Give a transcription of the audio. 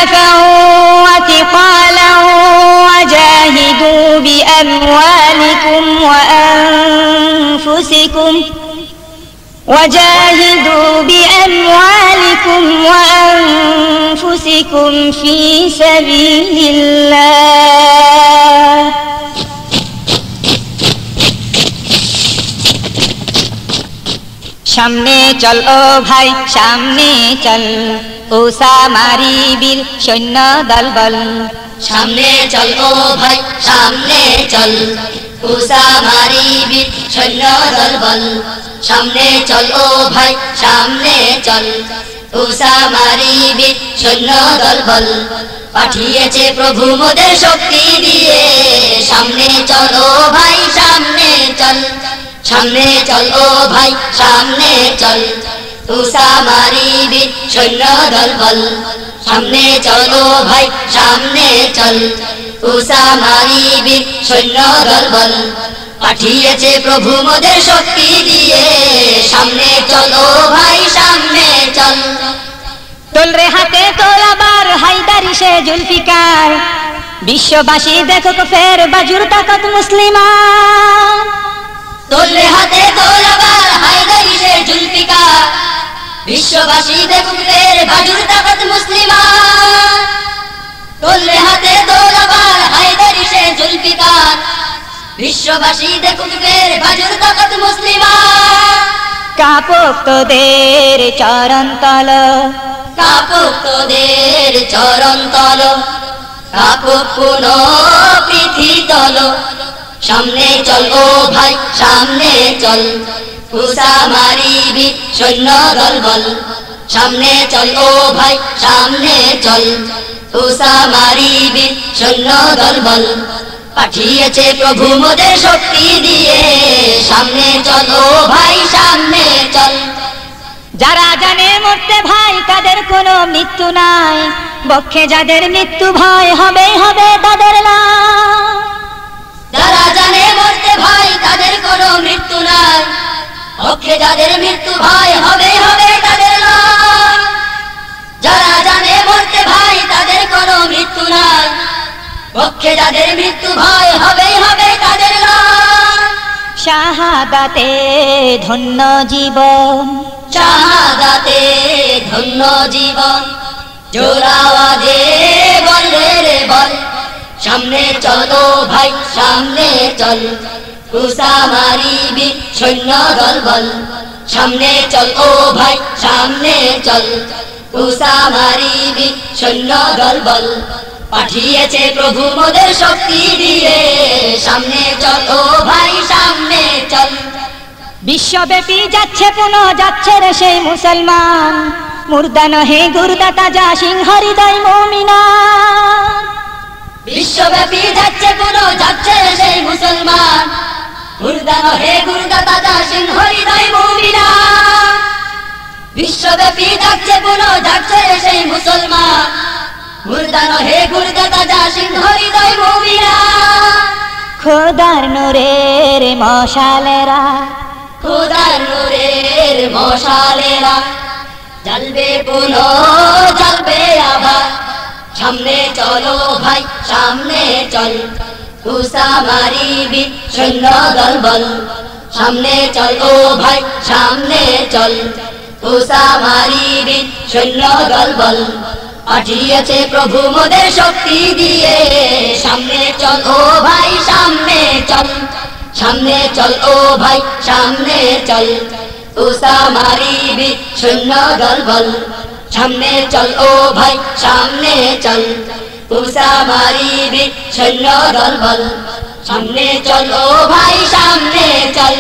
خفافا وثقالا وجاهدوا بأموالكم وأنفسكم في سبيل الله সামনে চল ও ভাই সামনে চল উসামারি বীর সৈন্য দল বল সামনে চল ও ভাই সামনে চল উসামারি বীর সৈন্য দল বল সামনে চল ও ভাই সামনে চল উসামারি বীর সৈন্য দল বল পাঠিয়েছে প্রভু মোদের শক্তি দিয়ে সামনে চলো ভাই সামনে চল সামনে চল ও ভাই সামনে চল উসামারি বীর সৈন্য দল বল সামনে চলো ভাই সামনে চল উসামারি বীর সৈন্য দল বল পাঠিয়েছে প্রভু মোদের শক্তি দিয়ে সামনে চলো ভাই সামনে চল তোল রে হাতে তোল আবার হায়দারি সে জুলফিকার বিশ্ববাসী দেখুক ফের বাজুর তাকত মুসলিমান তোল রে হাতে তোল আবার হায়দারি সে জুলফিকার বিশ্ববাসী দেখুক ফের বাজুর তাকত মুসলিমান তোল রে হাতে তোল আবার হায়দারি সে জুলফিকার বিশ্ববাসী দেখুক ফের বাজুর তাকত মুসলিমান কাপুক তোদের চরণ তল কাপুক তোদের চরণ তল কাপুক পুন পৃথিবী তল সামনে চল ও ভাই সামনে চল উসামারি বীর সৈন্য দল বল সামনে চল ও ভাই সামনে চল উসামারি বীর সৈন্য দল বল পাঠিয়েছে প্রভু মোদের শক্তি দিয়ে সামনে চলো ভাই সামনে চল যারা জানে মরতে ভাই তাদের কোনো মৃত্যু নাই বক্ষে যাদের মৃত্যু ভয় হবে হবে তাদের লাশ যারা জানে মরতে ভাই তাদের কোনো মৃত্যু নাই বক্ষে যাদের মৃত্যু ভয় হবে হবে তাদের লাশ যারা জানে মরতে ভাই তাদের কোনো মৃত্যু নাই বক্ষে যাদের মৃত্যু ভয় হবে হবে তাদের লাশ শাহাদাতে ধন্য জীবন শাহাদাতে ধন্য জীবন জোর আওয়াজে বল রে বল সামনে চলো ভাই সামনে চল উসামারি বীর সৈন্য দল বল সামনে চল ও ভাই সামনে চল উসামারি বীর সৈন্য দল বল পাঠিয়েছে প্রভু মোদের শক্তি দিয়ে সামনে চল ও ভাই সামনে চল বিশ্বব্যাপী যাচ্ছে পুনঃ যাচ্ছে রে সেই মুসলমান মুর্দা নহে গুর্দা তাজা সিংহ হৃদয় মুমিনান বিশ্বব্যাপী যাচ্ছে পুনঃ যাচ্ছে সেই মুসলমান মুর্দা নহে গুর্দা তাজা সিংহ হৃদয় মুমিনান বিশ্বব্যাপী যাচ্ছে পুনঃ যাচ্ছে সেই মুসলমান মুর্দা নহে গুর্দা তাজা সিংহ হৃদয় মুমিনান খোদার নূরের মশালেরা খোদার নূরের মশালেরা জ্বলবে পুনঃ জ্বলবে আবার সামনে চলো ভাই সামনে চল উসামারি বীর সৈন্য দল বল সামনে চল ও ভাই সামনে চল উসামারি বীর সৈন্য দল বল পাঠিয়েছে প্রভু মোদের শক্তি দিয়ে সামনে চল ও ভাই সামনে চল সামনে চল ও ভাই সামনে চল উসামারি বীর সৈন্য দল বল সামনে চল ও ভাই সামনে চল উসামারি বীর সৈন্য দল বল সামনে চল ও ভাই সামনে চল